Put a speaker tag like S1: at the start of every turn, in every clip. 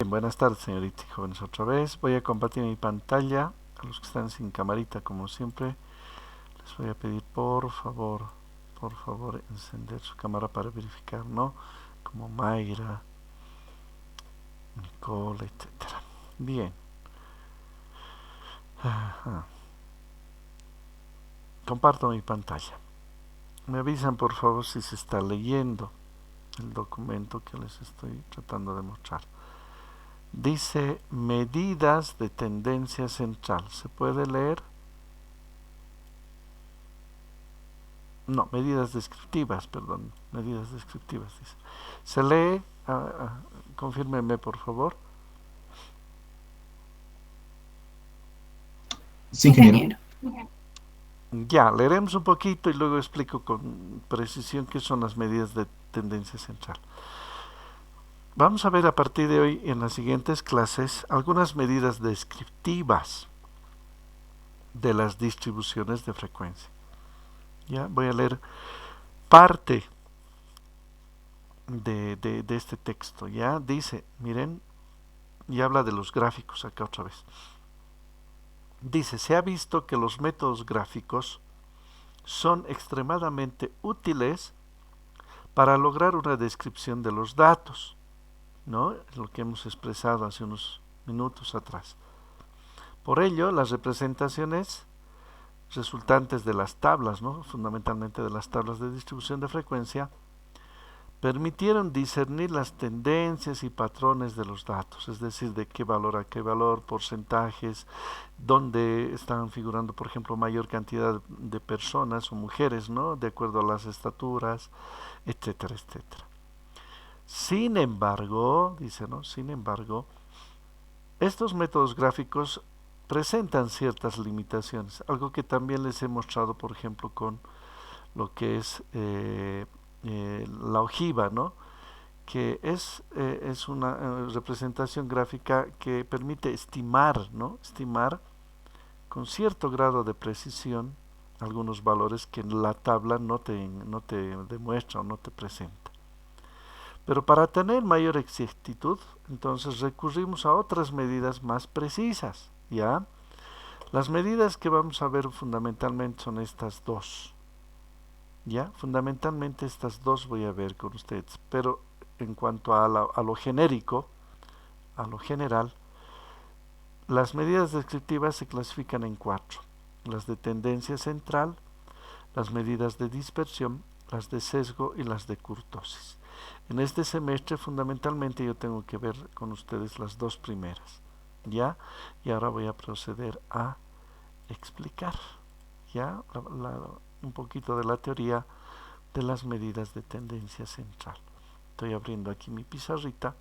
S1: Bien, buenas tardes, señorita y jóvenes, otra vez. Voy a compartir mi pantalla. A los que están sin camarita, como siempre, les voy a pedir por favor, encender su cámara para verificar, ¿no? Como Mayra, Nicole, etcétera. Bien. Ajá. Comparto mi pantalla. Me avisan, por favor, si se está leyendo el documento que les estoy tratando de mostrar. Dice medidas de tendencia central. ¿Se puede leer? No, medidas descriptivas, perdón, medidas descriptivas, dice. Se lee, confírmeme por favor.
S2: Sí, ingeniero.
S1: Ya, leeremos un poquito y luego explico con precisión qué son las medidas de tendencia central. Vamos a ver a partir de hoy en las siguientes clases algunas medidas descriptivas de las distribuciones de frecuencia. Ya, voy a leer parte de este texto. Ya dice, miren, y habla de los gráficos acá otra vez. Dice, se ha visto que los métodos gráficos son extremadamente útiles para lograr una descripción de los datos, ¿no? Lo que hemos expresado hace unos minutos atrás. Por ello, las representaciones resultantes de las tablas, ¿no? Fundamentalmente de las tablas de distribución de frecuencia, permitieron discernir las tendencias y patrones de los datos, es decir, de qué valor a qué valor, porcentajes, donde están figurando, por ejemplo, mayor cantidad de personas o mujeres, ¿no? De acuerdo a las estaturas, etcétera, etcétera. Sin embargo, dice, ¿no? Sin embargo, estos métodos gráficos presentan ciertas limitaciones, algo que también les he mostrado, por ejemplo, con lo que es la ojiva, ¿no? Que es una representación gráfica que permite estimar, ¿no? Estimar con cierto grado de precisión algunos valores que la tabla no te demuestra o no te presenta. Pero para tener mayor exactitud, entonces recurrimos a otras medidas más precisas, ¿ya? Las medidas que vamos a ver fundamentalmente son estas dos, ¿ya? Fundamentalmente estas dos voy a ver con ustedes, pero en cuanto a lo genérico, a lo general, las medidas descriptivas se clasifican en cuatro: las de tendencia central, las medidas de dispersión, las de sesgo y las de kurtosis. En este semestre fundamentalmente yo tengo que ver con ustedes las dos primeras, ¿ya? Y ahora voy a proceder a explicar, ¿ya? Un poquito de la teoría de las medidas de tendencia central. Estoy abriendo aquí mi pizarrita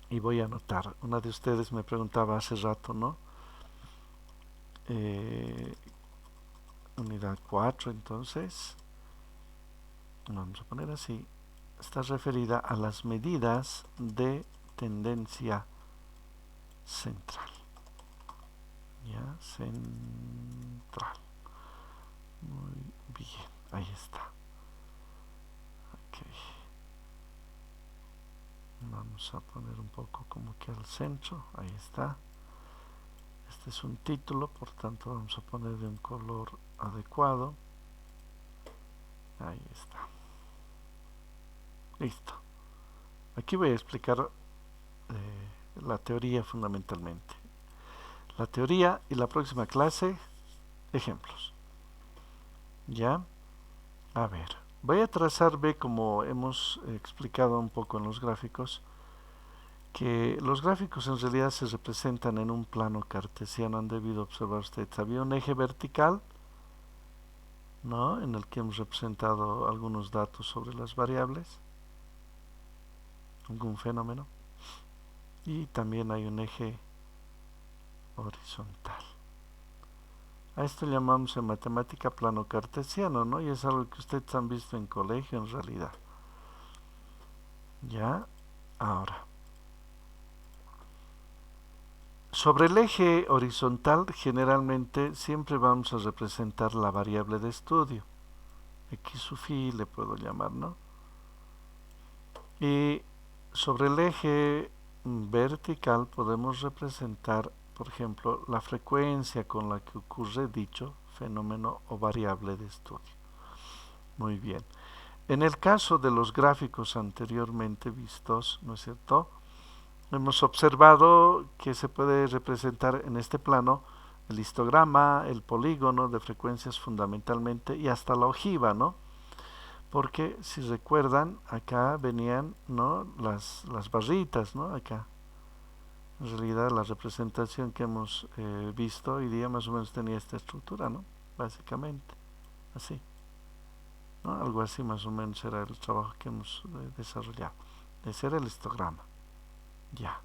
S1: y voy a anotar. Una de ustedes me preguntaba hace rato, ¿no? Eh, unidad 4, entonces, vamos a poner así, está referida a las medidas de tendencia central. Ya, central. Muy bien, ahí está. Okay. Vamos a poner un poco como que al centro, ahí está. Este es un título, por tanto vamos a poner de un color adecuado. Ahí está. Listo. Aquí voy a explicar la teoría fundamentalmente. La teoría y la próxima clase, ejemplos. ¿Ya? A ver. Voy a trazar B como hemos explicado un poco en los gráficos, que los gráficos en realidad se representan en un plano cartesiano. Han debido observar ustedes. Había un eje vertical, ¿no? En el que hemos representado algunos datos sobre las variables, algún fenómeno. Y también hay un eje horizontal. A esto llamamos en matemática plano cartesiano, ¿no? Y es algo que ustedes han visto en colegio en realidad. ¿Ya? Ahora, sobre el eje horizontal generalmente siempre vamos a representar la variable de estudio. X sub i le puedo llamar, ¿no? Y sobre el eje vertical podemos representar, por ejemplo, la frecuencia con la que ocurre dicho fenómeno o variable de estudio. Muy bien. En el caso de los gráficos anteriormente vistos, ¿no es cierto?, hemos observado que se puede representar en este plano el histograma, el polígono de frecuencias fundamentalmente y hasta la ojiva, ¿no? Porque si recuerdan, acá venían, ¿no?, las barritas, ¿no? Acá. En realidad la representación que hemos visto hoy día más o menos tenía esta estructura, ¿no? Básicamente, así, ¿no? Algo así más o menos era el trabajo que hemos desarrollado. Ese era el histograma, ya.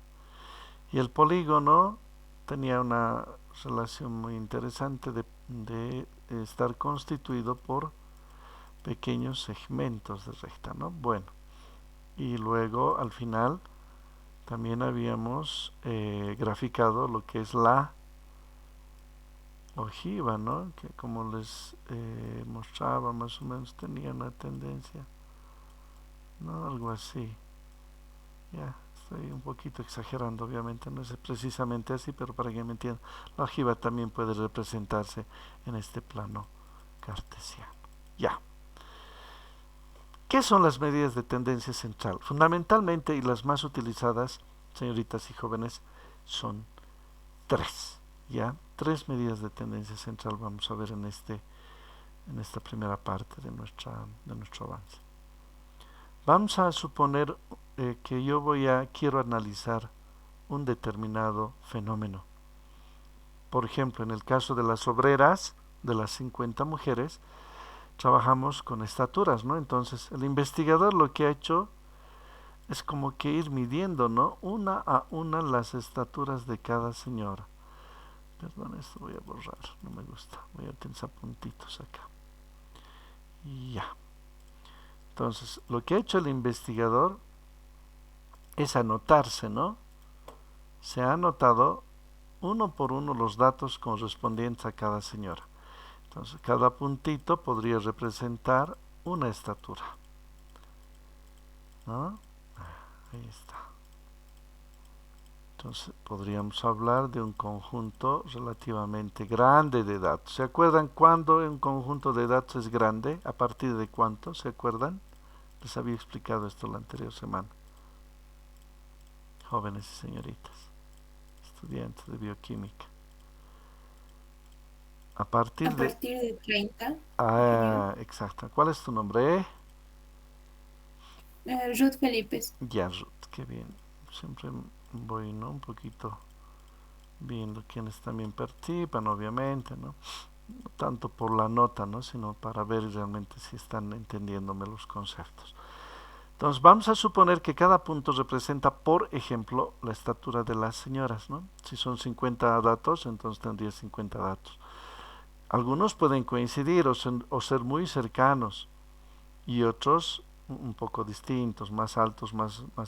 S1: Y el polígono tenía una relación muy interesante de estar constituido por pequeños segmentos de recta, ¿no? Bueno, y luego al final también habíamos graficado lo que es la ojiva, ¿no? Que como les mostraba más o menos tenía una tendencia, ¿no? Algo así. Ya, estoy un poquito exagerando, obviamente no es precisamente así, pero para que me entiendan, la ojiva también puede representarse en este plano cartesiano. Ya. ¿Qué son las medidas de tendencia central? Fundamentalmente, y las más utilizadas, señoritas y jóvenes, son tres. ¿Ya? Tres medidas de tendencia central vamos a ver en esta primera parte de nuestro avance. Vamos a suponer que yo quiero analizar un determinado fenómeno. Por ejemplo, en el caso de las obreras, de las 50 mujeres, trabajamos con estaturas, ¿no? Entonces, el investigador lo que ha hecho es como que ir midiendo, ¿no?, una a una las estaturas de cada señora. Perdón, esto voy a borrar, no me gusta. Voy a utilizar puntitos acá. Y ya. Entonces, lo que ha hecho el investigador es anotarse, ¿no? Se ha anotado uno por uno los datos correspondientes a cada señora. Entonces, cada puntito podría representar una estatura, ¿no? Ahí está. Entonces, podríamos hablar de un conjunto relativamente grande de datos. ¿Se acuerdan cuándo un conjunto de datos es grande? ¿A partir de cuánto? ¿Se acuerdan? Les había explicado esto la anterior semana. Jóvenes y señoritas, estudiantes de bioquímica. A partir
S2: A partir de 30, digo yo.
S1: exacto. ¿Cuál es tu nombre?
S2: Ruth Felipe.
S1: Ya, Ruth, qué bien. Siempre voy, ¿no?, un poquito viendo quiénes también participan, obviamente, ¿no? No tanto por la nota, ¿no?, sino para ver realmente si están entendiéndome los conceptos. Entonces, vamos a suponer que cada punto representa, por ejemplo, la estatura de las señoras, ¿no? Si son 50 datos, entonces tendría 50 datos. Algunos pueden coincidir o ser muy cercanos y otros un poco distintos, más altos, o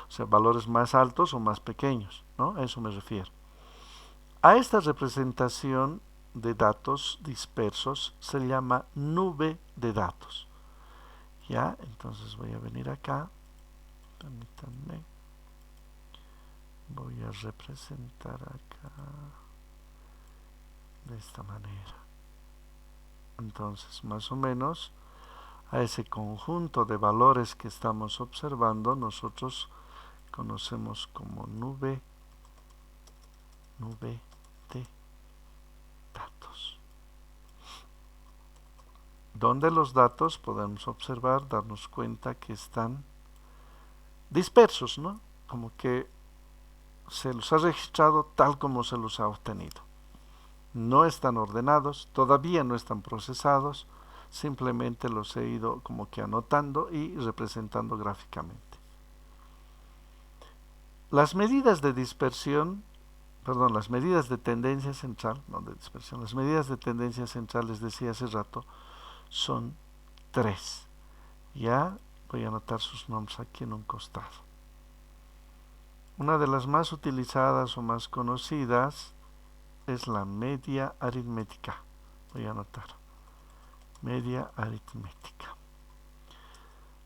S1: sea, valores más altos o más pequeños, ¿no? A eso me refiero. A esta representación de datos dispersos se llama nube de datos. ¿Ya? Entonces voy a venir acá, permítanme, voy a representar acá de esta manera. Entonces, más o menos, a ese conjunto de valores que estamos observando, nosotros conocemos como nube de datos. Donde los datos podemos observar, darnos cuenta que están dispersos, ¿no? Como que se los ha registrado tal como se los ha obtenido. No están ordenados, todavía no están procesados, simplemente los he ido como que anotando y representando gráficamente. Las medidas de dispersión, perdón, las medidas de tendencia central, no de dispersión, las medidas de tendencia central, les decía hace rato, son tres. Ya voy a anotar sus nombres aquí en un costado. Una de las más utilizadas o más conocidas es la media aritmética. Voy a anotar. Media aritmética.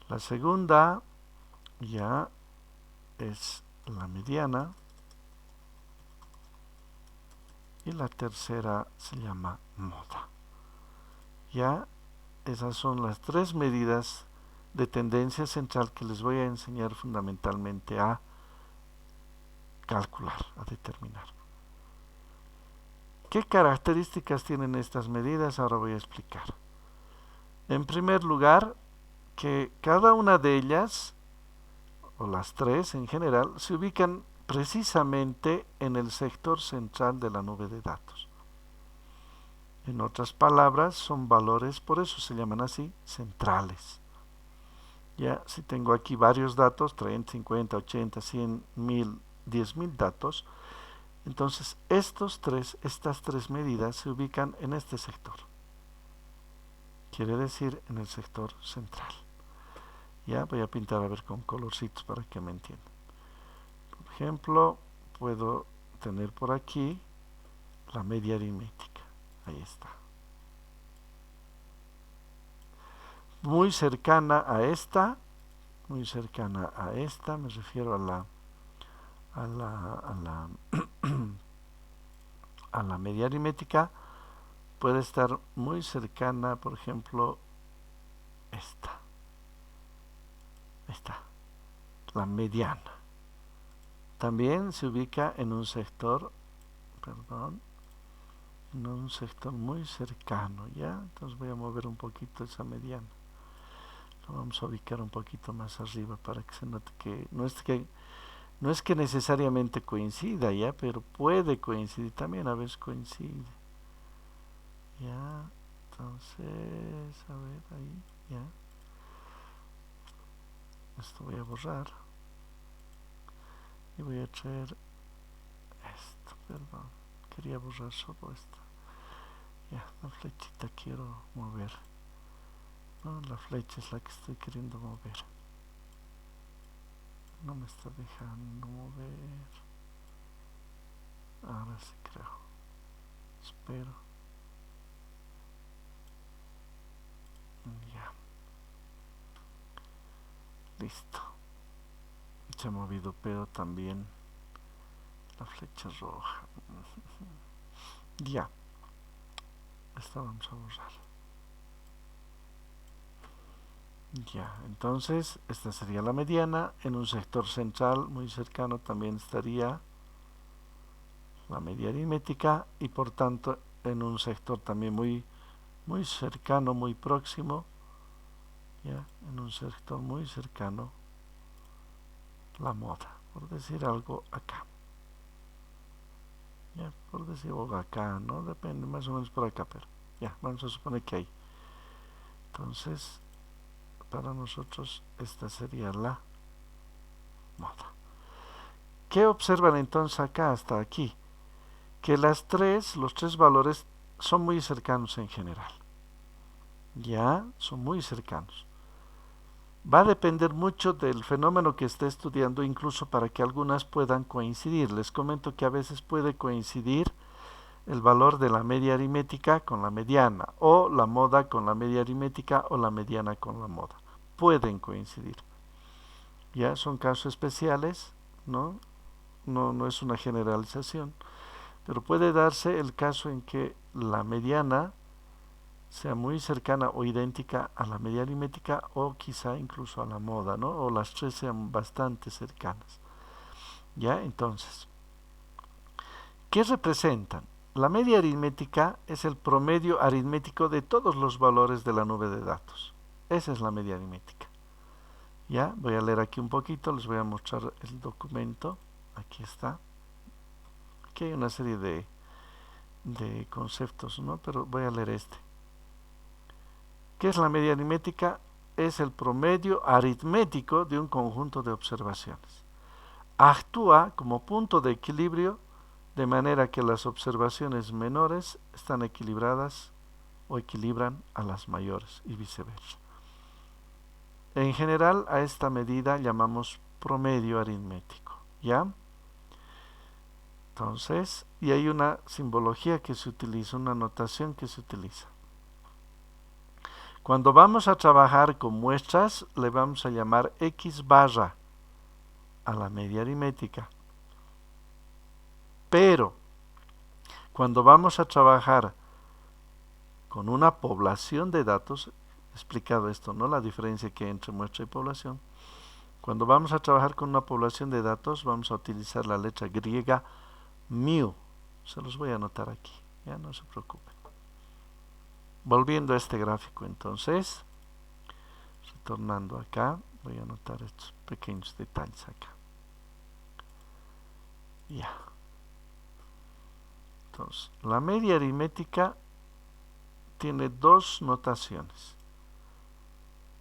S1: La segunda ya es la mediana. Y la tercera se llama moda. Ya, esas son las tres medidas de tendencia central que les voy a enseñar fundamentalmente a calcular, a determinar. ¿Qué características tienen estas medidas? Ahora voy a explicar. En primer lugar, que cada una de ellas, o las tres en general, se ubican precisamente en el sector central de la nube de datos. En otras palabras, son valores, por eso se llaman así, centrales. Ya, si tengo aquí varios datos, 30, 50, 80, 100, 1000, 10.000 datos, entonces estas tres medidas se ubican en este sector. Quiere decir en el sector central. Ya, voy a pintar a ver con colorcitos para que me entiendan. Por ejemplo, puedo tener por aquí la media aritmética. Ahí está. Muy cercana a esta, me refiero a la media aritmética, puede estar muy cercana, por ejemplo, esta, la mediana. También se ubica en un sector, en un sector muy cercano, ¿ya? Entonces voy a mover un poquito esa mediana. Lo vamos a ubicar un poquito más arriba para que se note que no es que necesariamente coincida, ¿ya? Pero puede coincidir, también a veces coincide. ¿Ya? Entonces, a ver, ahí, ¿ya? Esto voy a borrar. Y voy a traer esto, perdón. Quería borrar solo esto. Ya, la flechita quiero mover. No, la flecha es la que estoy queriendo mover. No me está dejando mover. Ahora sí creo. Espero. Ya. Listo. Se ha movido, pero también la flecha roja. Ya. Esta vamos a borrar. Ya, entonces esta sería la mediana. En un sector central muy cercano también estaría la media aritmética y por tanto en un sector también muy cercano, muy próximo, ya, en un sector muy cercano, la moda, por decir algo acá. Ya, por decir algo acá, ¿no? Depende, más o menos por acá, pero ya, vamos a suponer que hay. Entonces, para nosotros esta sería la moda. ¿Qué observan entonces acá hasta aquí? Que los tres valores son muy cercanos en general. Ya, son muy cercanos. Va a depender mucho del fenómeno que esté estudiando, incluso para que algunas puedan coincidir. Les comento que a veces puede coincidir el valor de la media aritmética con la mediana, o la moda con la media aritmética, o la mediana con la moda. Pueden coincidir. Ya son casos especiales, ¿no? No es una generalización, pero puede darse el caso en que la mediana sea muy cercana o idéntica a la media aritmética o quizá incluso a la moda, ¿no? O las tres sean bastante cercanas. ¿Ya? Entonces, ¿qué representan? La media aritmética es el promedio aritmético de todos los valores de la nube de datos. Esa es la media aritmética. ¿Ya? Voy a leer aquí un poquito, les voy a mostrar el documento. Aquí está. Aquí hay una serie de conceptos, ¿no? Pero voy a leer este. ¿Qué es la media aritmética? Es el promedio aritmético de un conjunto de observaciones. Actúa como punto de equilibrio de manera que las observaciones menores están equilibradas o equilibran a las mayores y viceversa. En general a esta medida llamamos promedio aritmético, ¿ya? Entonces, y hay una simbología que se utiliza, una notación que se utiliza. Cuando vamos a trabajar con muestras, le vamos a llamar X barra. a la media aritmética. Pero cuando vamos a trabajar con una población de datos, he explicado esto, ¿no? La diferencia que hay entre muestra y población. Cuando vamos a trabajar con una población de datos, vamos a utilizar la letra griega mu. Se los voy a anotar aquí, ya no se preocupen. Volviendo a este gráfico, entonces, retornando acá, voy a anotar estos pequeños detalles acá. Ya. Entonces, la media aritmética tiene dos notaciones.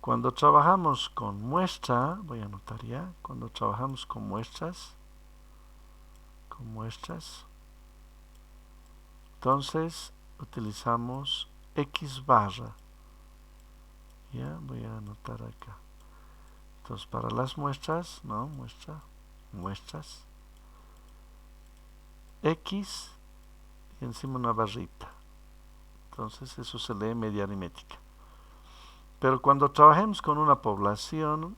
S1: Cuando trabajamos con muestra, voy a anotar ya, cuando trabajamos con muestras, entonces utilizamos X barra. Ya, voy a anotar acá. Entonces, para las muestras, no, muestras, X y encima una barrita. Entonces, eso se lee media aritmética. Pero cuando trabajemos con una población,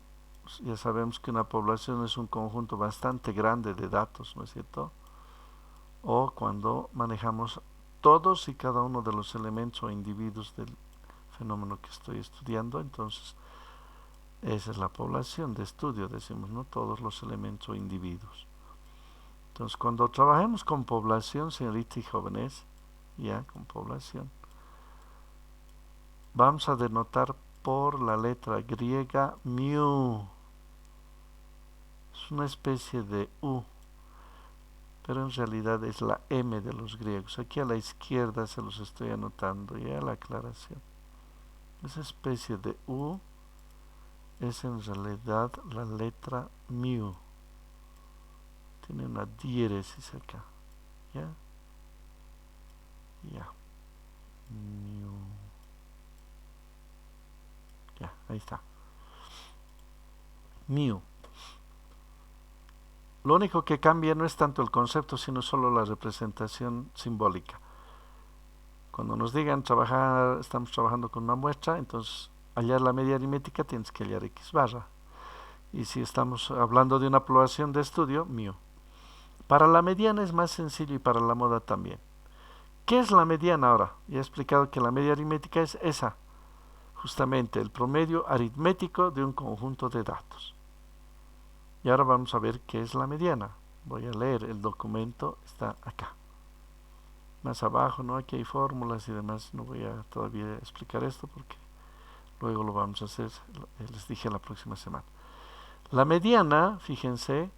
S1: ya sabemos que una población es un conjunto bastante grande de datos, ¿no es cierto? O cuando manejamos todos y cada uno de los elementos o individuos del fenómeno que estoy estudiando, entonces esa es la población de estudio, decimos, ¿no? Todos los elementos o individuos. Entonces, cuando trabajemos con población, señoritas y jóvenes, ya con población, vamos a denotar por la letra griega mu. Es una especie de U, pero en realidad es la M de los griegos. Aquí a la izquierda se los estoy anotando, ya la aclaración. Esa especie de U es en realidad la letra mu. Tiene una diéresis acá. ¿Ya? Ya. Mu. Ya, ahí está. Mu. Lo único que cambia no es tanto el concepto, sino solo la representación simbólica. Cuando nos digan trabajar, estamos trabajando con una muestra, entonces hallar la media aritmética tienes que hallar X barra. Y si estamos hablando de una población de estudio, mu. Para la mediana es más sencillo y para la moda también. ¿Qué es la mediana ahora? Ya he explicado que la media aritmética es esa, justamente el promedio aritmético de un conjunto de datos. Y ahora vamos a ver qué es la mediana. Voy a leer el documento, está acá. Más abajo, ¿no? Aquí hay fórmulas y demás. No voy a todavía explicar esto porque luego lo vamos a hacer, les dije, la próxima semana. La mediana, fíjense,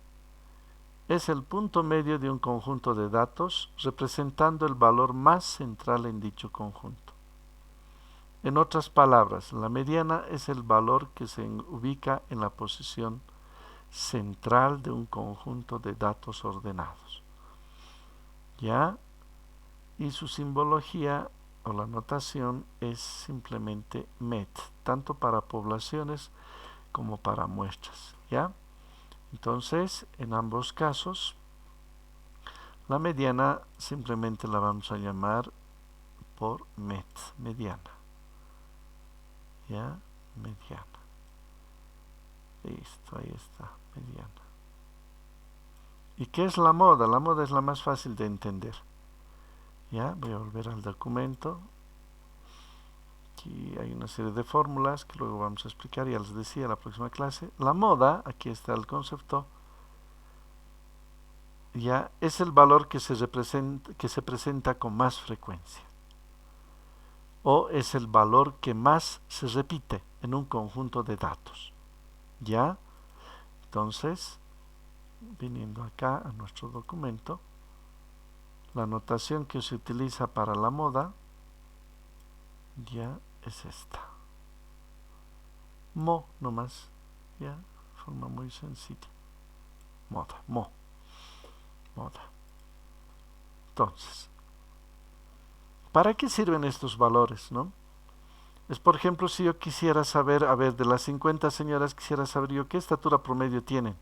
S1: es el punto medio de un conjunto de datos representando el valor más central en dicho conjunto. En otras palabras, la mediana es el valor que se ubica en la posición central de un conjunto de datos ordenados. ¿Ya? Y su simbología o la notación es simplemente MET, tanto para poblaciones como para muestras. ¿Ya? Entonces, en ambos casos, la mediana simplemente la vamos a llamar por MET, mediana. ¿Ya? Mediana. Listo, ahí está, mediana. ¿Y qué es la moda? La moda es la más fácil de entender. ¿Ya? Voy a volver al documento. Aquí hay una serie de fórmulas que luego vamos a explicar, ya les decía, la próxima clase. La moda, aquí está el concepto, ya es el valor que se presenta con más frecuencia. O es el valor que más se repite en un conjunto de datos. ¿Ya? Entonces, viniendo acá a nuestro documento, la notación que se utiliza para la moda ya es esta. Mo nomás, ya, de forma muy sencilla. Moda, moda. Entonces, ¿para qué sirven estos valores, no? Es, por ejemplo, si yo quisiera saber, a ver, de las 50 señoras, quisiera saber yo qué estatura promedio tienen.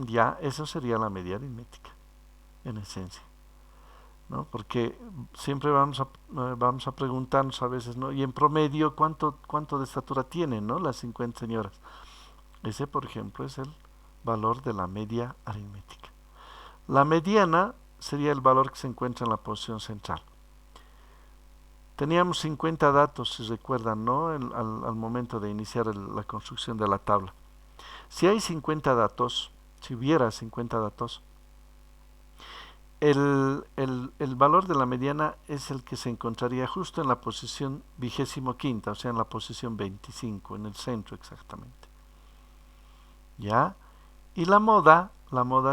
S1: Ya, eso sería la media aritmética, en esencia, ¿no? Porque siempre vamos a preguntarnos a veces, ¿no? Y en promedio, ¿cuánto de estatura tienen, ¿no? Las 50 señoras. Ese, por ejemplo, es el valor de la media aritmética. La mediana sería el valor que se encuentra en la posición central. Teníamos 50 datos, si recuerdan, ¿no? Al momento de iniciar la construcción de la tabla. Si hay 50 datos, si hubiera 50 datos, el valor de la mediana es el que se encontraría justo en la posición 25ª, o sea, en la posición 25, en el centro exactamente. ¿Ya? Y la moda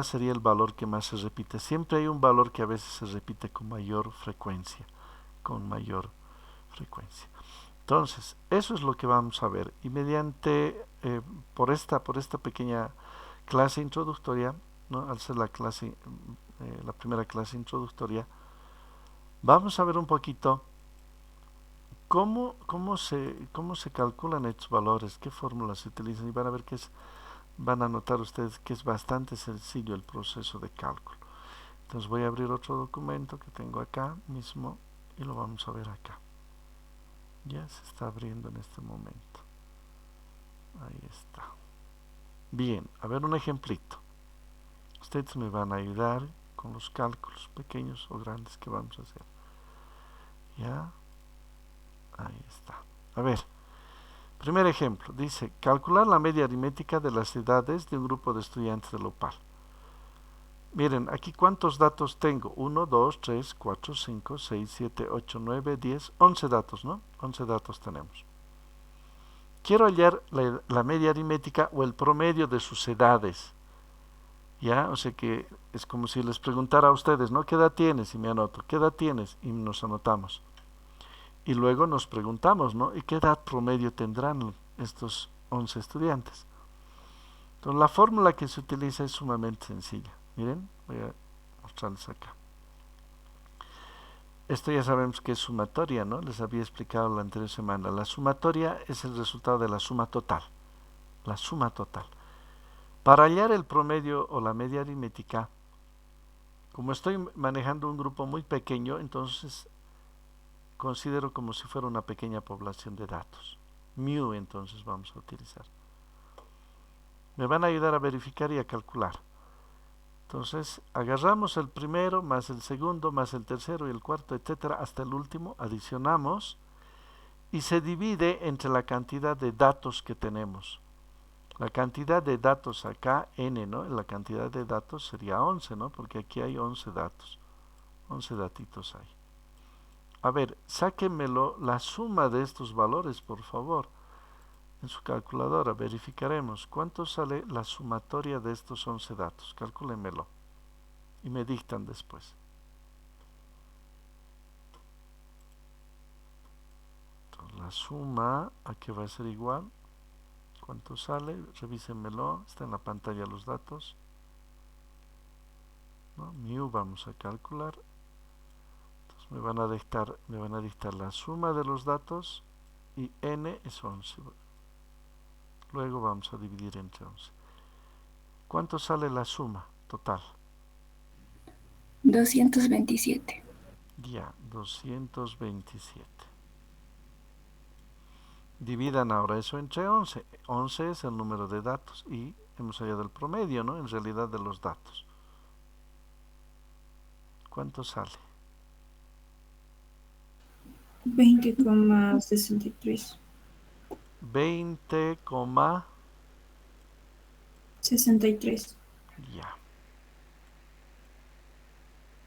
S1: sería el valor que más se repite. Siempre hay un valor que a veces se repite con mayor frecuencia, Entonces, eso es lo que vamos a ver. Y mediante, por esta pequeña clase introductoria, ¿no? Al ser la primera clase introductoria, vamos a ver un poquito cómo se calculan estos valores, qué fórmulas se utilizan, y van a ver van a notar ustedes que es bastante sencillo el proceso de cálculo. Entonces voy a abrir otro documento que tengo acá mismo y lo vamos a ver acá. Ya se está abriendo en este momento. Ahí está. Bien, a ver un ejemplito. Ustedes me van a ayudar con los cálculos pequeños o grandes que vamos a hacer. Ya, ahí está. A ver, primer ejemplo. Dice, calcular la media aritmética de las edades de un grupo de estudiantes de Lopal. Miren, aquí cuántos datos tengo. 1, 2, 3, 4, 5, 6, 7, 8, 9, 10, 11 datos, ¿no? 11 datos tenemos. Quiero hallar la media aritmética o el promedio de sus edades. ¿Ya? O sea que es como si les preguntara a ustedes, ¿no? ¿Qué edad tienes? Y me anoto. ¿Qué edad tienes? Y nos anotamos. Y luego nos preguntamos, ¿no? ¿Y qué edad promedio tendrán estos 11 estudiantes? Entonces la fórmula que se utiliza es sumamente sencilla. Miren, voy a mostrarles acá. Esto ya sabemos que es sumatoria, ¿no? Les había explicado la anterior semana. La sumatoria es el resultado de la suma total. La suma total. Para hallar el promedio o la media aritmética, como estoy manejando un grupo muy pequeño, entonces considero como si fuera una pequeña población de datos. Mu entonces vamos a utilizar. Me van a ayudar a verificar y a calcular. Entonces agarramos el primero más el segundo más el tercero y el cuarto, etcétera, hasta el último, adicionamos y se divide entre la cantidad de datos que tenemos. La cantidad de datos acá, n, ¿no? La cantidad de datos sería 11, ¿no? Porque aquí hay 11 datos. 11 datitos hay. A ver, sáquenmelo la suma de estos valores, por favor. En su calculadora verificaremos cuánto sale la sumatoria de estos 11 datos. Calcúlenmelo. Y me dictan después. Entonces, la suma, aquí va a ser igual. ¿Cuánto sale? Revísenmelo. Está en la pantalla los datos. ¿No? Mu vamos a calcular. Entonces me van a dictar la suma de los datos y n es 11. Luego vamos a dividir entre 11. ¿Cuánto sale la suma total?
S2: 227.
S1: Ya, 227. Dividan ahora eso entre 11. 11 es el número de datos y hemos hallado el promedio, ¿no? En realidad de los datos. ¿Cuánto sale?
S2: 20,63.
S1: 20,
S2: 63.
S1: ya.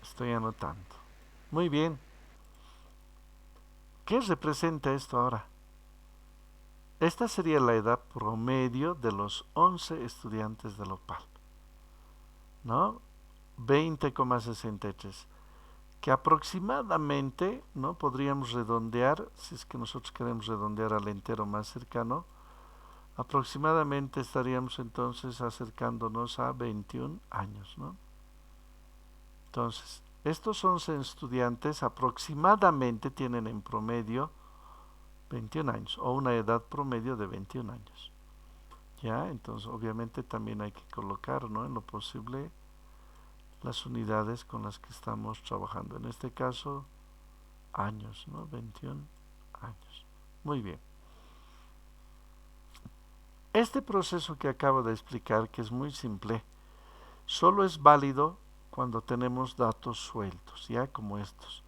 S1: Estoy anotando. Muy bien. ¿Qué representa esto ahora? Esta sería la edad promedio de los 11 estudiantes de Lopal, ¿no? 20,63. Que aproximadamente, ¿no? Podríamos redondear, si es que nosotros queremos redondear al entero más cercano, aproximadamente estaríamos entonces acercándonos a 21 años, ¿no? Entonces, estos 11 estudiantes aproximadamente tienen en promedio 21 años o una edad promedio de 21 años. Ya, entonces obviamente también hay que colocar, ¿no? En lo posible las unidades con las que estamos trabajando. En este caso, años, ¿no? 21 años. Muy bien. Este proceso que acabo de explicar, que es muy simple, solo es válido cuando tenemos datos sueltos, ya como estos.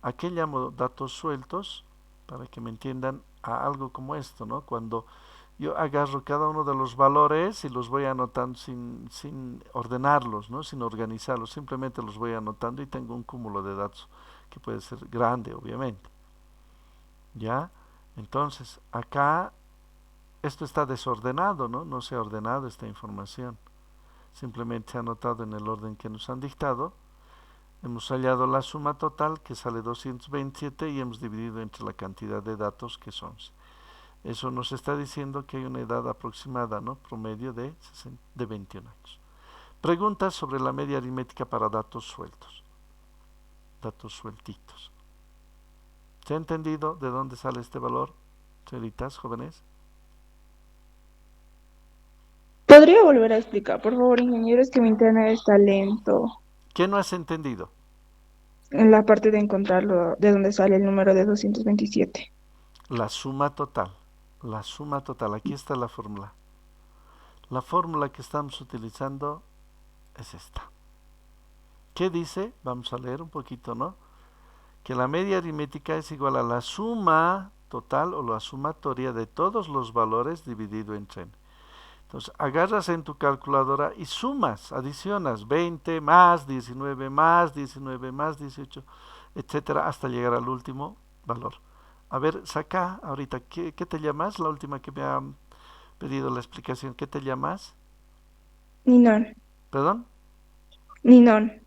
S1: ¿A qué llamo datos sueltos? Para que me entiendan, a algo como esto, ¿no? Cuando yo agarro cada uno de los valores y los voy anotando sin ordenarlos, ¿no? Sin organizarlos, simplemente los voy anotando y tengo un cúmulo de datos que puede ser grande, obviamente. ¿Ya? Entonces, acá esto está desordenado, ¿no? No se ha ordenado esta información. Simplemente se ha anotado en el orden que nos han dictado. Hemos hallado la suma total, que sale 227, y hemos dividido entre la cantidad de datos, que son 11. Eso nos está diciendo que hay una edad aproximada, ¿no? Promedio de 21 años. Preguntas sobre la media aritmética para datos sueltos. Datos sueltitos. ¿Se ha entendido de dónde sale este valor, señoritas, jóvenes?
S3: ¿Podría volver a explicar, por favor, ingeniero? Es que mi internet está lento.
S1: ¿Qué no has entendido?
S3: En la parte de encontrarlo, de donde sale el número de 227.
S1: La suma total. La suma total. Aquí está la fórmula. La fórmula que estamos utilizando es esta. ¿Qué dice? Vamos a leer un poquito, ¿no? Que la media aritmética es igual a la suma total o la sumatoria de todos los valores dividido entre n. Entonces, agarras en tu calculadora y sumas, adicionas 20 más 19 más 19 más 18, etcétera, hasta llegar al último valor. A ver, saca ahorita, ¿qué te llamas? La última que me ha pedido la explicación, ¿qué te llamas?
S3: Ninon.
S1: ¿Perdón?
S3: Ninon.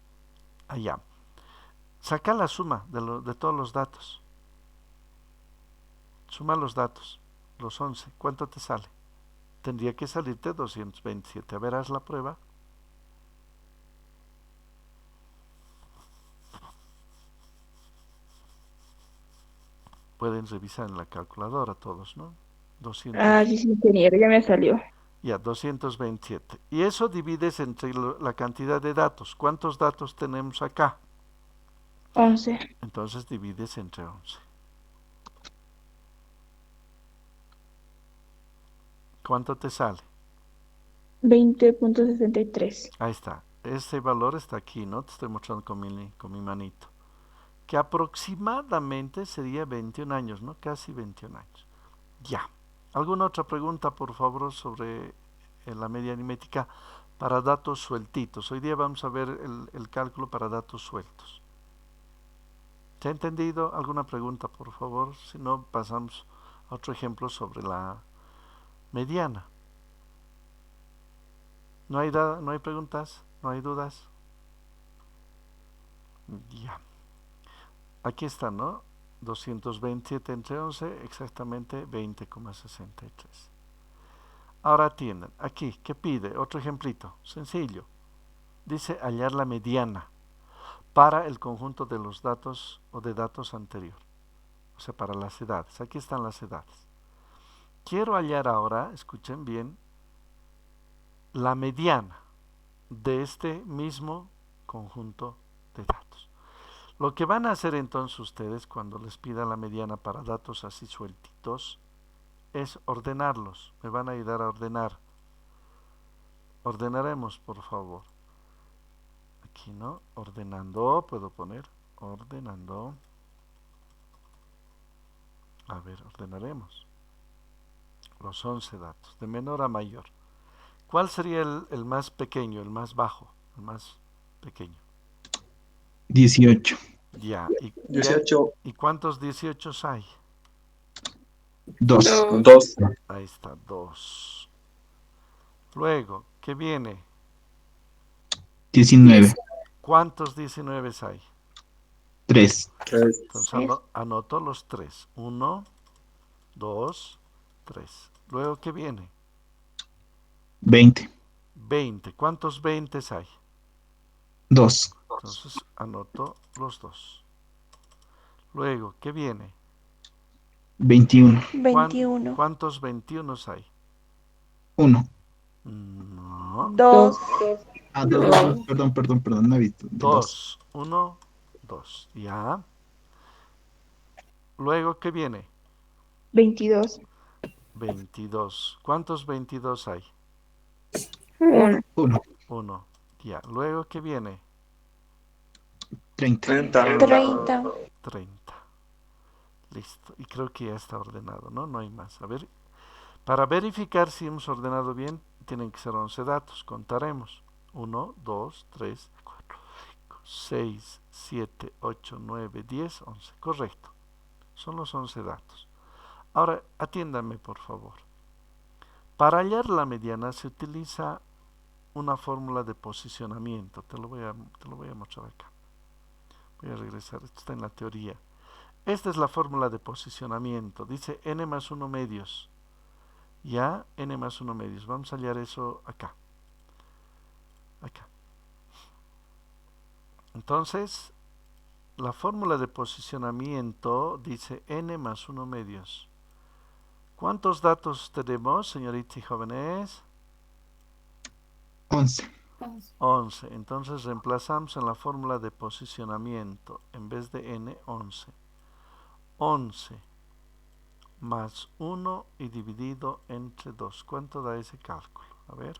S1: Allá. Saca la suma de todos los datos. Suma los datos, los 11. ¿Cuánto te sale? Tendría que salirte 227. A ver, haz la prueba. Pueden revisar en la calculadora todos, ¿no? 200.
S3: Ah, sí, ingeniero, ya me salió.
S1: Ya, 227. Y eso divides entre la cantidad de datos. ¿Cuántos datos tenemos acá?
S3: 11.
S1: Entonces divides entre 11. ¿Cuánto te sale?
S3: 20.63.
S1: Ahí está. Ese valor está aquí, ¿no? Te estoy mostrando con mi manito. Que aproximadamente sería 21 años, ¿no? Casi 21 años. Ya. ¿Alguna otra pregunta, por favor, sobre la media aritmética para datos sueltitos? Hoy día vamos a ver el cálculo para datos sueltos. ¿Se ha entendido? ¿Alguna pregunta, por favor? Si no, pasamos a otro ejemplo sobre la mediana. ¿No hay preguntas? ¿No hay dudas? Ya. Aquí está, ¿no? 227 entre 11, exactamente 20,63. Ahora atiendan. Aquí, ¿qué pide? Otro ejemplito, sencillo. Dice hallar la mediana para el conjunto de los datos o de datos anterior. O sea, para las edades. Aquí están las edades. Quiero hallar ahora, escuchen bien, la mediana de este mismo conjunto de datos. Lo que van a hacer entonces ustedes cuando les pida la mediana para datos así sueltitos es ordenarlos. Me van a ayudar a ordenar. Ordenaremos, por favor. Aquí, ¿no? Ordenando, puedo poner. Ordenando. A ver, ordenaremos los 11 datos, de menor a mayor. ¿Cuál sería el más pequeño, el más bajo, el más pequeño?
S4: 18.
S1: Ya. ¿Y
S5: 18.
S1: ¿Y cuántos 18 hay?
S4: 2.
S5: 2.
S1: Ahí está, 2. Luego, ¿qué viene?
S4: 19.
S1: ¿Cuántos 19 hay?
S4: 3.
S5: 3.
S1: Entonces anoto los 3. 1, 2, 3. Luego, ¿qué viene?
S4: 20.
S1: 20. ¿Cuántos 20 hay?
S4: 2.
S1: Entonces anoto los 2. Luego, ¿qué viene?
S4: 21.
S2: 21.
S1: ¿Cuántos 21 hay?
S4: 1.
S1: No.
S3: 2.
S4: Ah, 2. Perdón. No he visto.
S1: 2. 1, 2. Ya. Luego, ¿qué viene?
S3: 22.
S1: 22. ¿Cuántos 22 hay?
S3: 1.
S4: 1.
S1: 1. Ya. Luego, ¿qué viene?
S4: 30.
S3: 30.
S1: 30. Listo. Y creo que ya está ordenado, ¿no? No hay más. A ver, para verificar si hemos ordenado bien, tienen que ser 11 datos. Contaremos. 1, 2, 3, 4, 5, 6, 7, 8, 9, 10, 11. Correcto. Son los 11 datos. Ahora, atiéndame, por favor. Para hallar la mediana se utiliza una fórmula de posicionamiento. Te lo voy a mostrar acá. Voy a regresar. Esto está en la teoría. Esta es la fórmula de posicionamiento. Dice n más 1 medios. Ya, n más 1 medios. Vamos a hallar eso acá. Acá. Entonces, la fórmula de posicionamiento dice n más 1 medios. ¿Cuántos datos tenemos, señoritas y jóvenes?
S4: 11.
S1: 11. Entonces reemplazamos en la fórmula de posicionamiento, en vez de n, 11. 11 más 1 y dividido entre 2. ¿Cuánto da ese cálculo? A ver.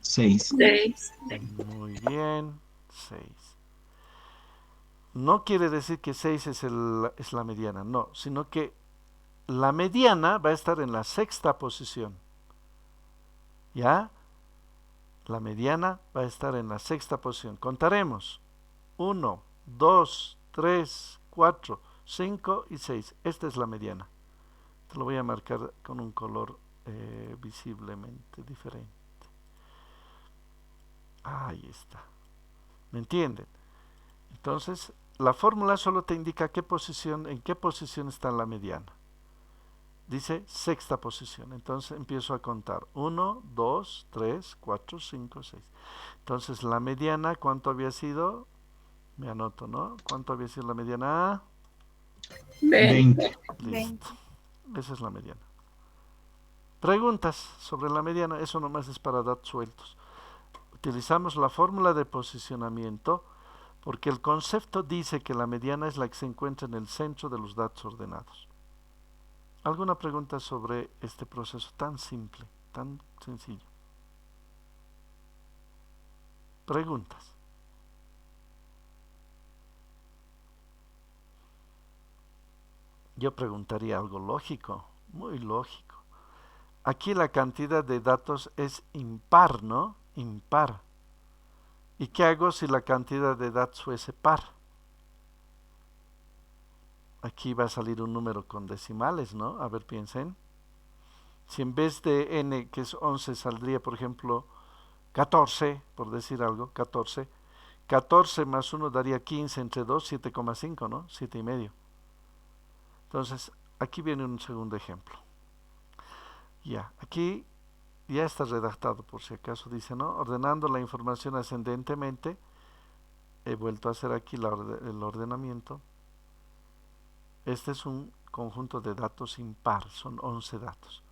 S4: 6.
S2: 6.
S1: Muy bien. 6. No quiere decir que 6 es la mediana, no, sino que la mediana va a estar en la sexta posición. ¿Ya? La mediana va a estar en la sexta posición. Contaremos. 1, 2, 3, 4, 5 y 6. Esta es la mediana. Te lo voy a marcar con un color visiblemente diferente. Ahí está. ¿Me entienden? Entonces, la fórmula solo te indica en qué posición está la mediana. Dice sexta posición. Entonces empiezo a contar. 1, 2, 3, 4, 5, 6. Entonces la mediana, ¿cuánto había sido? Me anoto, ¿no? ¿Cuánto había sido la mediana?
S4: 20.
S1: Listo. Esa es la mediana. Preguntas sobre la mediana. Eso nomás es para datos sueltos. Utilizamos la fórmula de posicionamiento porque el concepto dice que la mediana es la que se encuentra en el centro de los datos ordenados. ¿Alguna pregunta sobre este proceso tan simple, tan sencillo? Preguntas. Yo preguntaría algo lógico, muy lógico. Aquí la cantidad de datos es impar, ¿no? Impar. ¿Y qué hago si la cantidad de datos fuese par? Aquí va a salir un número con decimales, ¿no? A ver, piensen. Si en vez de n, que es 11, saldría, por ejemplo, 14, por decir algo, 14. 14 más 1 daría 15 entre 2, 7,5, ¿no? 7 y medio. Entonces, aquí viene un segundo ejemplo. Ya, aquí ya está redactado por si acaso, dice, ¿no? Ordenando la información ascendentemente, he vuelto a hacer aquí el ordenamiento. Este es un conjunto de datos impar, son 11 datos.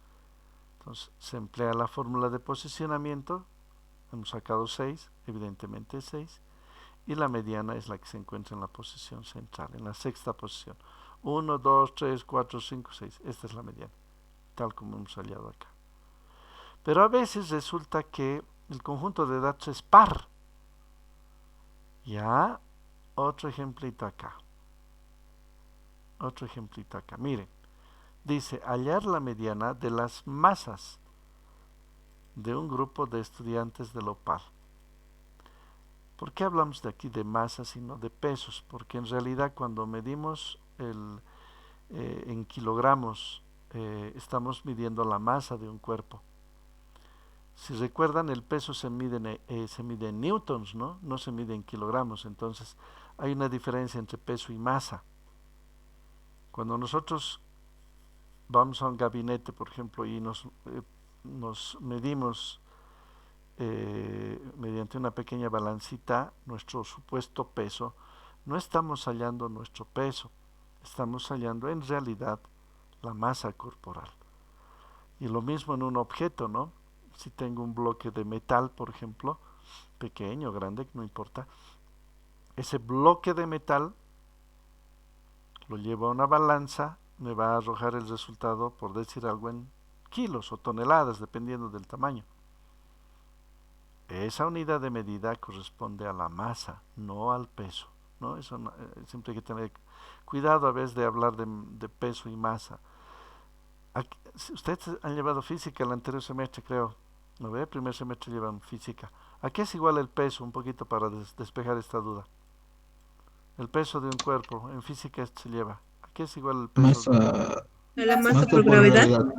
S1: Entonces, se emplea la fórmula de posicionamiento, hemos sacado 6, evidentemente 6, y la mediana es la que se encuentra en la posición central, en la sexta posición. 1, 2, 3, 4, 5, 6. Esta es la mediana, tal como hemos hallado acá. Pero a veces resulta que el conjunto de datos es par. Ya, otro ejemplito acá. Otro ejemplito acá. Miren, dice hallar la mediana de las masas de un grupo de estudiantes del OPAL. ¿Por qué hablamos de aquí de masas y no de pesos? Porque en realidad cuando medimos en kilogramos estamos midiendo la masa de un cuerpo. Si recuerdan, el peso se mide en newtons, ¿no? No se mide en kilogramos. Entonces hay una diferencia entre peso y masa. Cuando nosotros vamos a un gabinete, por ejemplo, y nos medimos mediante una pequeña balancita nuestro supuesto peso, no estamos hallando nuestro peso, estamos hallando en realidad la masa corporal. Y lo mismo en un objeto, ¿no? Si tengo un bloque de metal, por ejemplo, pequeño, grande, no importa, ese bloque de metal lo llevo a una balanza, me va a arrojar el resultado, por decir algo, en kilos o toneladas, dependiendo del tamaño. Esa unidad de medida corresponde a la masa, no al peso, ¿no? Eso siempre hay que tener cuidado a veces de hablar de peso y masa. Aquí, ustedes han llevado física el anterior semestre, creo, ¿no ve? El primer semestre llevan física. ¿A qué es igual el peso? Un poquito para despejar esta duda. El peso de un cuerpo, en física se lleva. ¿A qué es igual el peso?
S4: Masa,
S5: A la masa
S4: masa
S5: por
S4: por
S5: gravedad.
S4: gravedad.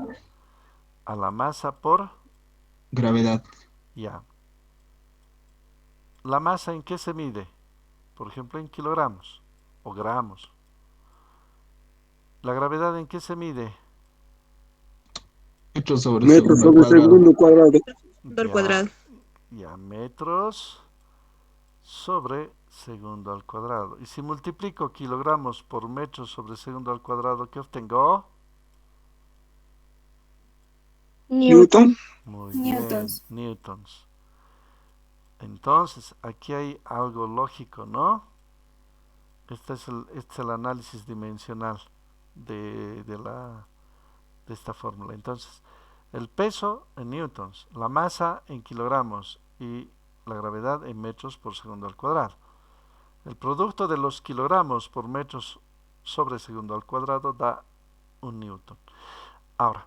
S1: A la masa por...
S4: Gravedad.
S1: Ya. ¿La masa en qué se mide? Por ejemplo, en kilogramos o gramos. ¿La gravedad en qué se mide?
S4: Metros sobre
S6: Metros
S4: segundo al
S6: sobre
S4: cuadrado.
S6: segundo cuadrado.
S5: Al cuadrado.
S1: Ya, metros sobre segundo al cuadrado. Y si multiplico kilogramos por metros sobre segundo al cuadrado, ¿qué obtengo?
S6: Newton.
S1: Muy
S2: Newtons.
S1: bien, newtons. Entonces, aquí hay algo lógico, ¿no? Este es el análisis dimensional de esta fórmula. Entonces, el peso en newtons, la masa en kilogramos y la gravedad en metros por segundo al cuadrado. El producto de los kilogramos por metros sobre segundo al cuadrado da un newton. Ahora,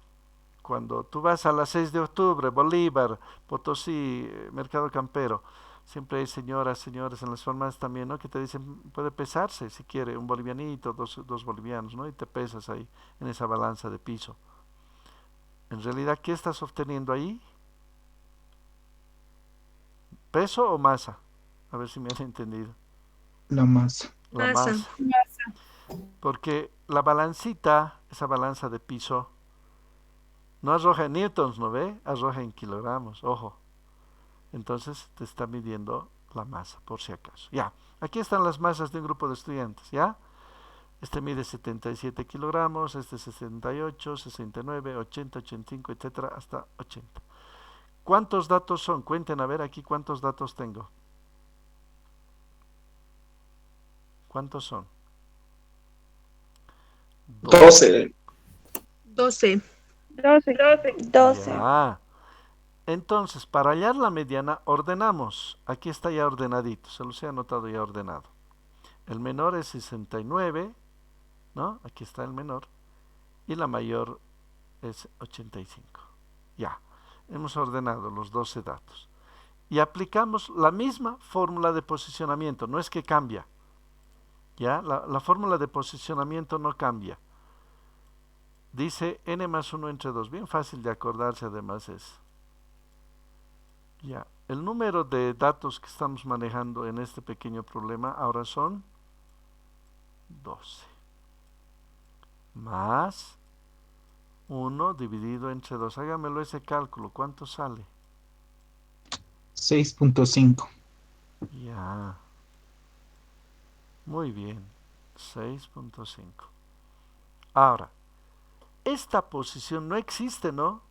S1: cuando tú vas a las 6 de octubre, Bolívar, Potosí, Mercado Campero, siempre hay señoras, señores en las farmacias también, ¿no? Que te dicen, puede pesarse si quiere, un bolivianito, dos bolivianos, ¿no? Y te pesas ahí en esa balanza de piso. En realidad, ¿qué estás obteniendo ahí? ¿Peso o masa? A ver si me han entendido.
S4: La masa.
S1: La
S5: Masa.
S1: masa. Porque la balancita, esa balanza de piso, no arroja en newtons, ¿no ve? Arroja en kilogramos, ojo. Entonces te está midiendo la masa, por si acaso. Ya, aquí están las masas de un grupo de estudiantes, ¿ya? Este mide 77 kilogramos, este 68, 69, 80, 85, etcétera, hasta 80. ¿Cuántos datos son? Cuenten a ver aquí cuántos datos tengo. ¿Cuántos son?
S6: 12.
S5: 12.
S3: 12.
S1: Ya. Entonces, para hallar la mediana, ordenamos. Aquí está ya ordenadito, se los he anotado ya ordenado. El menor es 69, ¿no? Aquí está el menor. Y la mayor es 85. Ya, hemos ordenado los 12 datos. Y aplicamos la misma fórmula de posicionamiento, no es que cambia. Ya, la fórmula de posicionamiento no cambia. Dice n más 1 entre 2, bien fácil de acordarse además es. Ya, el número de datos que estamos manejando en este pequeño problema ahora son 12. Más 1 dividido entre 2. Hágamelo ese cálculo, ¿cuánto sale?
S4: 6.5.
S1: Ya. Muy bien, 6.5. Ahora, esta posición no existe, ¿no?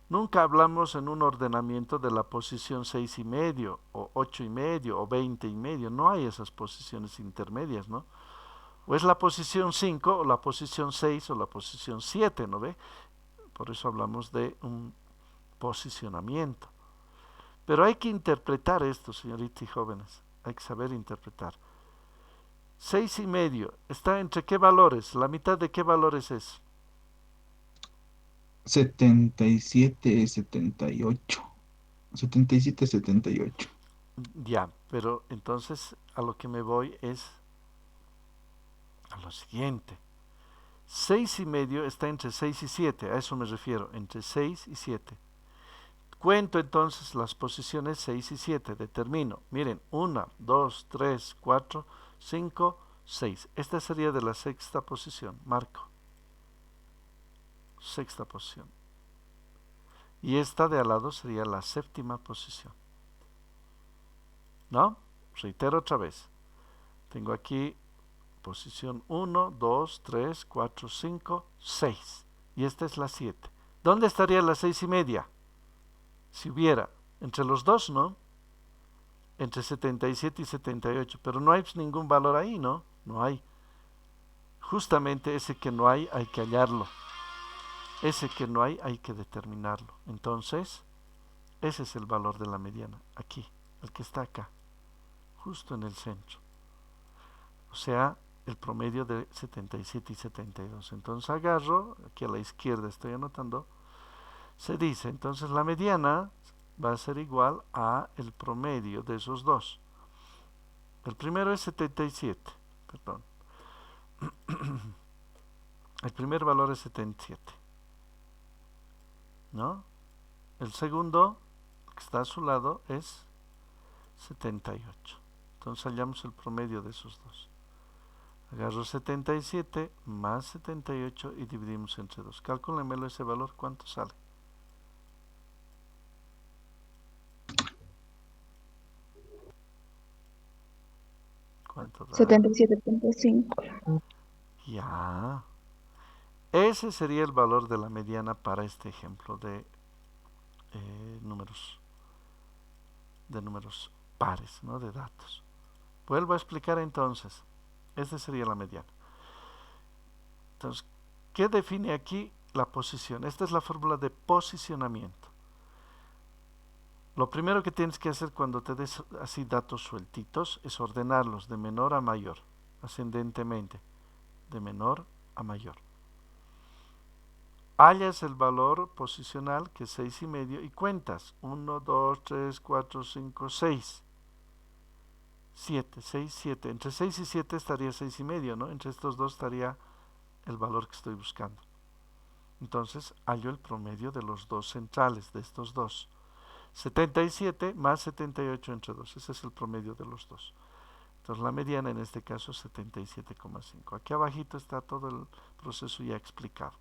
S1: Nunca hablamos en un ordenamiento de la posición 6,5, o 8,5, o 20,5. No hay esas posiciones intermedias, ¿no? O es la posición 5, o la posición 6, o la posición 7, ¿no ve? Por eso hablamos de un posicionamiento. Pero hay que interpretar esto, señoritas y jóvenes. Hay que saber interpretar. 6,5 está entre qué valores, la mitad de qué valores es.
S4: 77, 78. 77, 78.
S1: Ya, pero entonces a lo que me voy es a lo siguiente. 6,5 está entre 6 y 7, a eso me refiero, entre 6 y 7. Cuento entonces las posiciones 6 y 7, determino, miren, 1, 2, 3, 4, 5, 6. Esta sería de la sexta posición, marco. Sexta posición. Y esta de al lado sería la séptima posición. ¿No? Reitero otra vez. Tengo aquí posición 1, 2, 3, 4, 5, 6. Y esta es la 7. ¿Dónde estaría la 6,5? Si hubiera, entre los dos, ¿no? Entre 77 y 78. Pero no hay ningún valor ahí, ¿no? No hay. Justamente ese que no hay que hallarlo. Ese que no hay que determinarlo. Entonces, ese es el valor de la mediana, aquí, el que está acá, justo en el centro. O sea, el promedio de 77 y 72. Entonces agarro, aquí a la izquierda estoy anotando, se dice, entonces la mediana va a ser igual a el promedio de esos dos. El primero es 77, perdón. El primer valor es 77, ¿no? El segundo, que está a su lado, es 78. Entonces hallamos el promedio de esos dos. Agarro 77 más 78 y dividimos entre 2. Calcúlenmelo ese valor, ¿cuánto sale? ¿Cuánto da?
S3: 77.5.
S1: Ya. Ese sería el valor de la mediana para este ejemplo de números pares, ¿no? De datos. Vuelvo a explicar entonces. Esta sería la mediana. Entonces, ¿qué define aquí la posición? Esta es la fórmula de posicionamiento. Lo primero que tienes que hacer cuando te des así datos sueltitos es ordenarlos de menor a mayor, ascendentemente, de menor a mayor. Hallas el valor posicional, que es 6,5, y cuentas 1, 2, 3, 4, 5, 6. 7, 6, 7. Entre 6 y 7 estaría 6,5, ¿no? Entre estos dos estaría el valor que estoy buscando. Entonces, hallo el promedio de los dos centrales, de estos dos. 77 más 78 entre 2. Ese es el promedio de los dos. Entonces, la mediana en este caso es 77,5. Aquí abajito está todo el proceso ya explicado,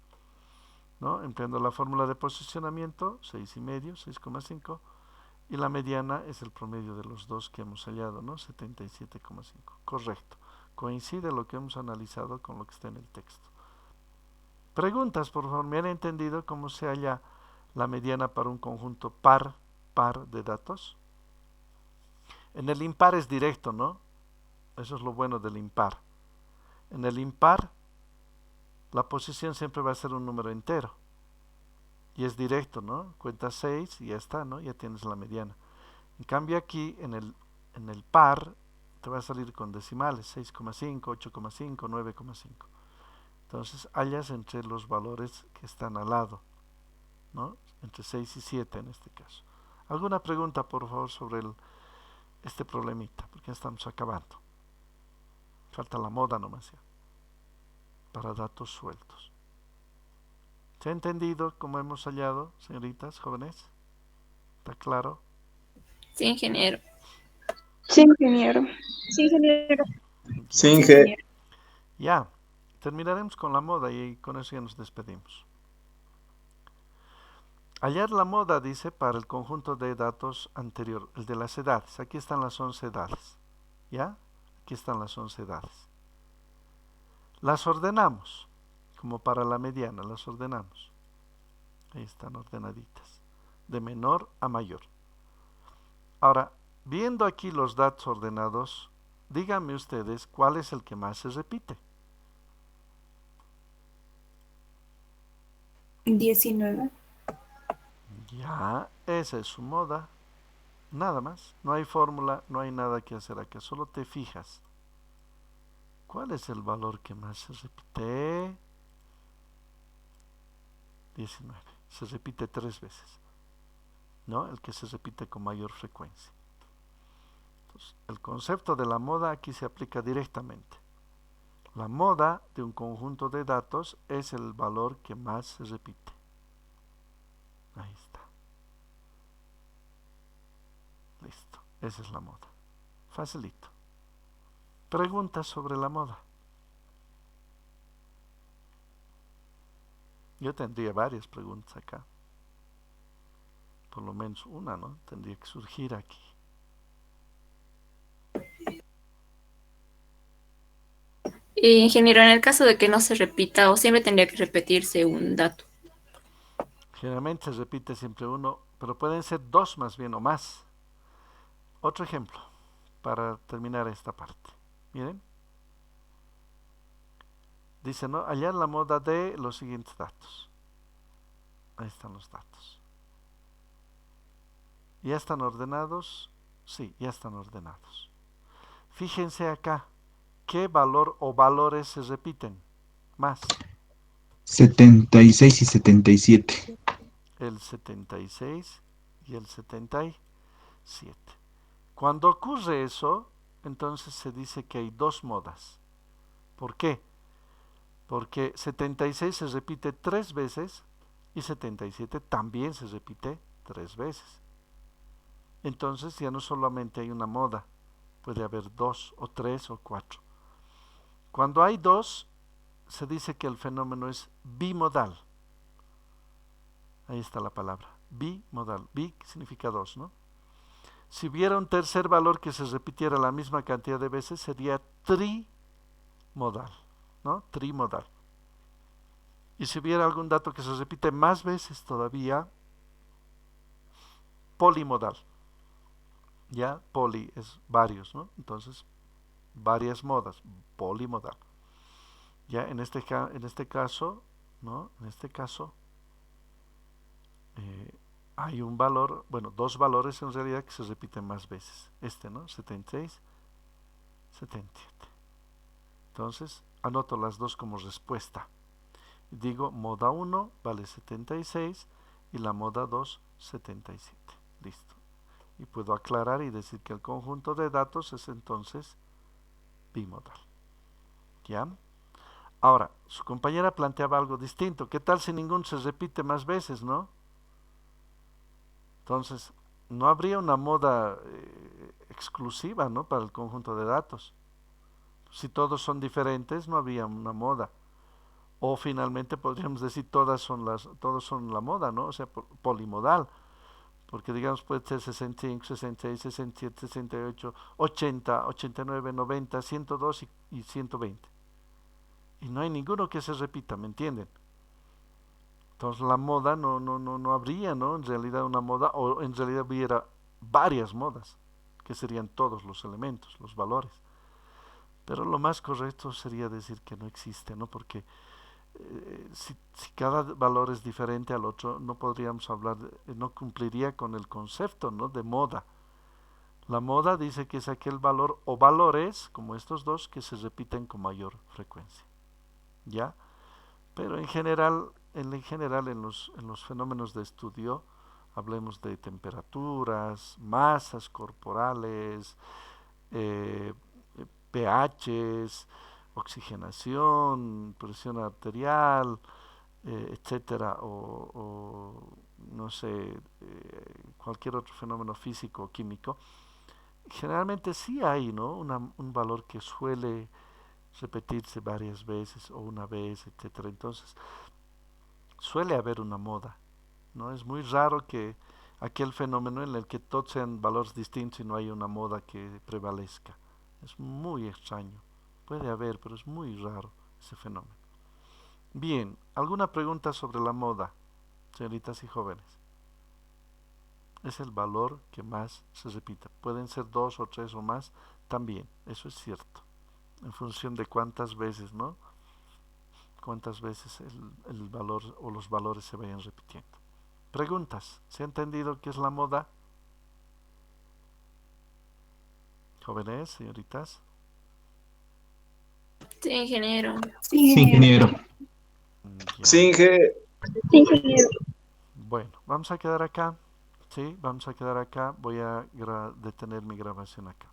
S1: ¿no? Empleando la fórmula de posicionamiento, 6,5, 6,5. Y la mediana es el promedio de los dos que hemos hallado, ¿no? 77,5. Correcto. Coincide lo que hemos analizado con lo que está en el texto. Preguntas, por favor. ¿Me han entendido cómo se halla la mediana para un conjunto par de datos? En el impar es directo, ¿no? Eso es lo bueno del impar. En el impar, la posición siempre va a ser un número entero. Y es directo, ¿no? Cuenta 6 y ya está, ¿no? Ya tienes la mediana. En cambio aquí, en el par, te va a salir con decimales, 6,5, 8,5, 9,5. Entonces, hallas entre los valores que están al lado, ¿no? Entre 6 y 7 en este caso. ¿Alguna pregunta, por favor, sobre este problemita? Porque ya estamos acabando. Falta la moda nomás ya, para datos sueltos. ¿Se ha entendido cómo hemos hallado, señoritas, jóvenes? ¿Está claro?
S2: Sí, ingeniero.
S3: Sí, ingeniero.
S5: Sí, ingeniero.
S6: Sí, Inge.
S1: Ya, terminaremos con la moda y con eso ya nos despedimos. Hallar la moda, dice, para el conjunto de datos anterior, el de las edades. Aquí están las 11 edades. ¿Ya? Aquí están las 11 edades. Las ordenamos, como para la mediana, las ordenamos. Ahí están ordenaditas, de menor a mayor. Ahora, viendo aquí los datos ordenados, díganme ustedes cuál es el que más se repite.
S2: 19.
S1: Ya, esa es su moda. Nada más. No hay fórmula, no hay nada que hacer acá. Solo te fijas. ¿Cuál es el valor que más se repite? 19. Se repite 3 veces, ¿no? El que se repite con mayor frecuencia. Entonces, el concepto de la moda aquí se aplica directamente. La moda de un conjunto de datos es el valor que más se repite. Ahí está. Listo. Esa es la moda. Facilito. Preguntas sobre la moda. Yo tendría varias preguntas acá. Por lo menos una, ¿no? Tendría que surgir aquí.
S2: Ingeniero, en el caso de que no se repita o siempre tendría que repetirse un dato.
S1: Generalmente se repite siempre uno, pero pueden ser dos más bien o más. Otro ejemplo para terminar esta parte. Miren. Dice, ¿no? Hallar la moda de los siguientes datos. Ahí están los datos. ¿Ya están ordenados? Sí, ya están ordenados. Fíjense acá, ¿qué valor o valores se repiten más?
S4: 76 y 77.
S1: El 76 y el 77. Cuando ocurre eso, entonces se dice que hay dos modas. ¿Por qué? Porque 76 se repite 3 veces y 77 también se repite 3 veces. Entonces ya no solamente hay una moda, puede haber 2 o 3 o 4. Cuando hay 2, se dice que el fenómeno es bimodal. Ahí está la palabra, bimodal. Bi significa 2, ¿no? Si hubiera un tercer valor que se repitiera la misma cantidad de veces, sería trimodal, ¿no? Trimodal. Y si hubiera algún dato que se repite más veces todavía, polimodal. Ya, poli es varios, ¿no? Entonces, varias modas, polimodal. Ya, en este caso, ¿no? En este caso, hay un valor, bueno, dos valores en realidad que se repiten más veces. ¿No? 76, 77. Entonces, anoto las dos como respuesta. Digo, moda 1 vale 76 y la moda 2, 77. Listo. Y puedo aclarar y decir que el conjunto de datos es entonces bimodal. ¿Ya? Ahora, su compañera planteaba algo distinto. ¿Qué tal si ninguno se repite más veces, no? Entonces, no habría una moda exclusiva, ¿no? Para el conjunto de datos. Si todos son diferentes, no habría una moda. O finalmente podríamos decir todos son la moda, ¿no? O sea, polimodal. Porque digamos puede ser 65, 66, 67, 68, 80, 89, 90, 102 y 120. Y no hay ninguno que se repita, ¿me entienden? Entonces la moda no habría, ¿no? En realidad una moda, o en realidad hubiera varias modas, que serían todos los elementos, los valores. Pero lo más correcto sería decir que no existe, ¿no? Porque si cada valor es diferente al otro, no podríamos hablar, no cumpliría con el concepto, ¿no? De moda. La moda dice que es aquel valor o valores, como estos dos, que se repiten con mayor frecuencia. ¿Ya? Pero en general en los fenómenos de estudio, hablemos de temperaturas, masas corporales, pHs, oxigenación, presión arterial, etcétera, o no sé, cualquier otro fenómeno físico o químico, generalmente sí hay, ¿no? Un valor que suele repetirse varias veces o una vez, etcétera. Entonces, suele haber una moda, ¿no? Es muy raro que aquel fenómeno en el que todos sean valores distintos y no hay una moda que prevalezca. Es muy extraño. Puede haber, pero es muy raro ese fenómeno. Bien, ¿alguna pregunta sobre la moda, señoritas y jóvenes? Es el valor que más se repite. Pueden ser 2 o 3 o más, también, eso es cierto. En función de cuántas veces, ¿no? Cuántas veces el valor o los valores se vayan repitiendo. Preguntas, ¿se ha entendido qué es la moda? Jóvenes, señoritas.
S2: Sí, ingeniero.
S4: Sí, ingeniero.
S1: Ya.
S6: Sí, Inge.
S3: Sí, ingeniero.
S1: Bueno, vamos a quedar acá. Sí, vamos a quedar acá. Voy a detener mi grabación acá.